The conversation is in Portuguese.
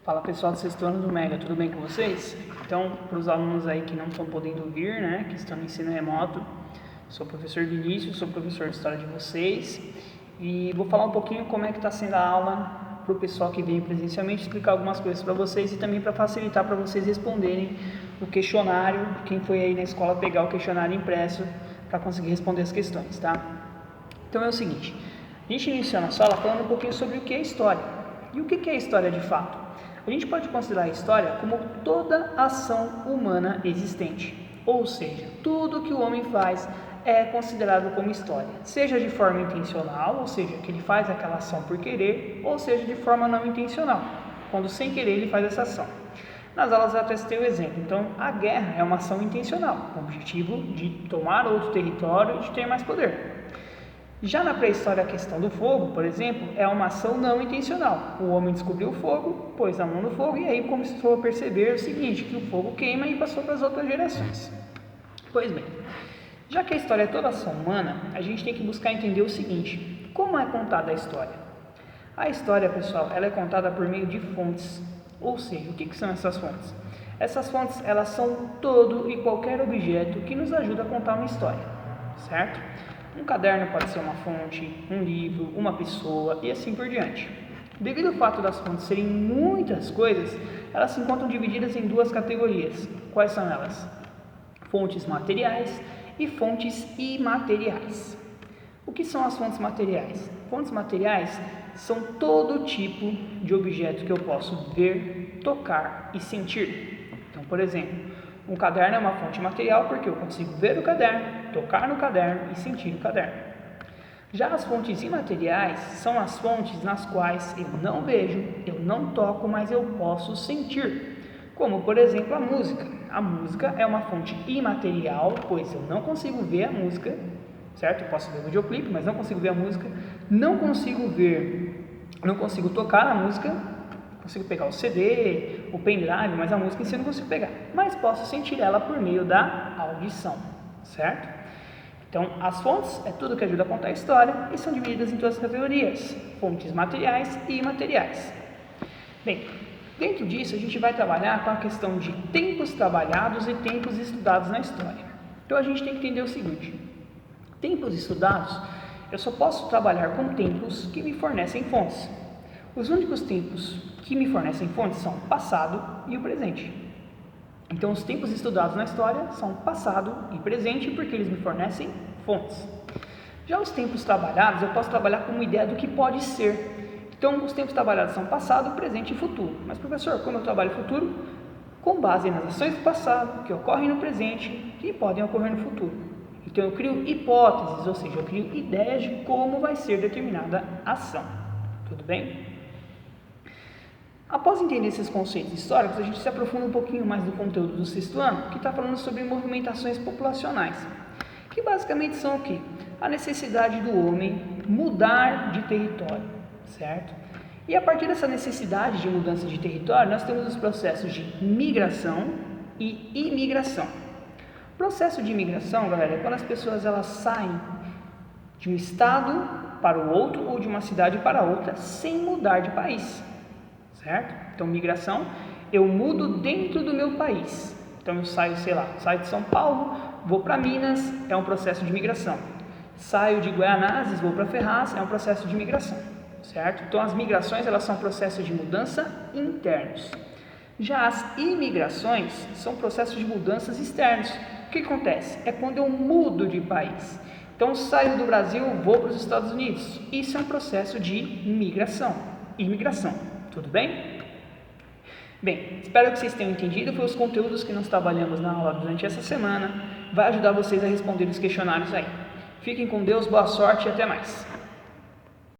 Fala pessoal do sexto ano do Mega, tudo bem com vocês? Então, para os alunos aí que não estão podendo vir, né, que estão no ensino remoto, sou professor Vinícius, sou professor de história de vocês e vou falar um pouquinho como é que está sendo a aula para o pessoal que vem presencialmente, explicar algumas coisas para vocês e também para facilitar para vocês responderem o questionário, quem foi aí na escola pegar o questionário impresso para conseguir responder as questões, tá? Então é o seguinte, a gente iniciou na sala falando um pouquinho sobre o que é história. E o que é história de fato? A gente pode considerar a história como toda ação humana existente, ou seja, tudo que o homem faz é considerado como história, seja de forma intencional, ou seja, que ele faz aquela ação por querer, ou seja, de forma não intencional, quando sem querer ele faz essa ação. Nas aulas eu até citei o exemplo, então a guerra é uma ação intencional, com o objetivo de tomar outro território e de ter mais poder. Já na pré-história, a questão do fogo, por exemplo, é uma ação não intencional. O homem descobriu o fogo, pôs a mão no fogo e aí começou a perceber o seguinte, que o fogo queima e passou para as outras gerações. Pois bem, já que a história é toda ação humana, a gente tem que buscar entender o seguinte, como é contada a história? A história, pessoal, ela é contada por meio de fontes, ou seja, o que são essas fontes? Essas fontes, elas são todo e qualquer objeto que nos ajuda a contar uma história, certo? Um caderno pode ser uma fonte, um livro, uma pessoa e assim por diante. Devido ao fato das fontes serem muitas coisas, elas se encontram divididas em duas categorias. Quais são elas? Fontes materiais e fontes imateriais. O que são as fontes materiais? Fontes materiais são todo tipo de objeto que eu posso ver, tocar e sentir. Então, por exemplo, um caderno é uma fonte material porque eu consigo ver o caderno, tocar no caderno e sentir o caderno. Já as fontes imateriais são as fontes nas quais eu não vejo, eu não toco, mas eu posso sentir. Como, por exemplo, a música. A música é uma fonte imaterial, pois eu não consigo ver a música, certo? Eu posso ver o videoclipe, mas não consigo ver a música. Não consigo tocar na música. Consigo pegar o CD, o pendrive, mas a música em si eu não consigo pegar. Mas posso sentir ela por meio da audição, certo? Então, as fontes é tudo que ajuda a contar a história e são divididas em duas categorias, fontes materiais e imateriais. Bem, dentro disso a gente vai trabalhar com a questão de tempos trabalhados e tempos estudados na história. Então, a gente tem que entender o seguinte, tempos estudados, eu só posso trabalhar com tempos que me fornecem fontes. Os únicos tempos que me fornecem fontes são o passado e o presente. Então, os tempos estudados na história são passado e presente porque eles me fornecem fontes. Já os tempos trabalhados, eu posso trabalhar com uma ideia do que pode ser. Então, os tempos trabalhados são passado, presente e futuro. Mas, professor, como eu trabalho futuro? Com base nas ações do passado, que ocorrem no presente e podem ocorrer no futuro. Então, eu crio hipóteses, ou seja, eu crio ideias de como vai ser determinada ação. Tudo bem? Após entender esses conceitos históricos, a gente se aprofunda um pouquinho mais no conteúdo do sexto ano, que está falando sobre movimentações populacionais, que basicamente são o quê? A necessidade do homem mudar de território, certo? E a partir dessa necessidade de mudança de território, nós temos os processos de migração e imigração. O processo de imigração, galera, é quando as pessoas elas saem de um estado para o outro ou de uma cidade para outra sem mudar de país. Certo? Então, migração, eu mudo dentro do meu país. Então, eu saio, saio de São Paulo, vou para Minas, é um processo de migração. Saio de Guaianazes, vou para Ferraz, é um processo de migração. Certo? Então, as migrações, elas são processos de mudança internos. Já as imigrações são processos de mudanças externos. O que acontece? É quando eu mudo de país. Então, saio do Brasil, vou para os Estados Unidos. Isso é um processo de migração, imigração. Tudo bem? Bem, espero que vocês tenham entendido, foi os conteúdos que nós trabalhamos na aula durante essa semana, vai ajudar vocês a responder os questionários aí. Fiquem com Deus, boa sorte e até mais!